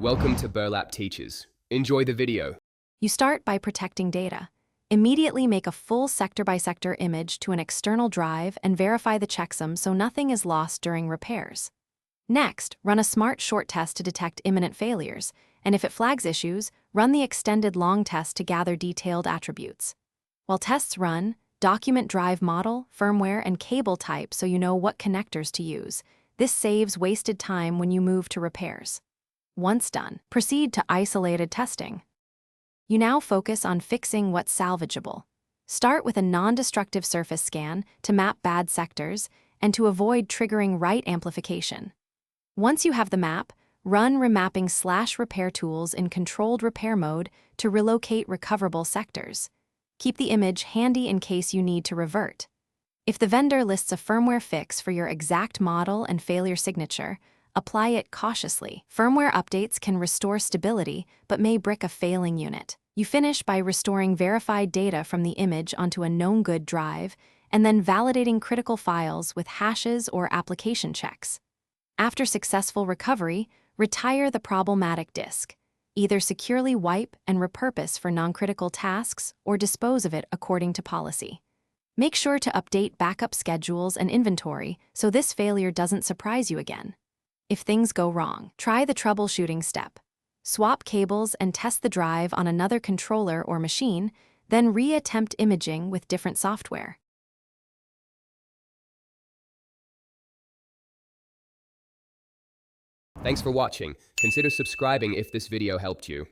Welcome to Burlap Teachers. Enjoy the video. You start by protecting data. Immediately make a full sector-by-sector image to an external drive and verify the checksum so nothing is lost during repairs. Next, run a smart short test to detect imminent failures, and if it flags issues, run the extended long test to gather detailed attributes. While tests run, document drive model, firmware, and cable type so you know what connectors to use. This saves wasted time when you move to repairs. Once done, proceed to isolated testing. You now focus on fixing what's salvageable. Start with a non-destructive surface scan to map bad sectors and to avoid triggering right amplification. Once you have the map, run remapping/repair tools in controlled repair mode to relocate recoverable sectors. Keep the image handy in case you need to revert. If the vendor lists a firmware fix for your exact model and failure signature, apply it cautiously. Firmware updates can restore stability, but may brick a failing unit. You finish by restoring verified data from the image onto a known good drive, and then validating critical files with hashes or application checks. After successful recovery, retire the problematic disk. Either securely wipe and repurpose for non-critical tasks or dispose of it according to policy. Make sure to update backup schedules and inventory so this failure doesn't surprise you again. If things go wrong, try the troubleshooting step. Swap cables and test the drive on another controller or machine, then re-attempt imaging with different software. Thanks for watching. Consider subscribing if this video helped you.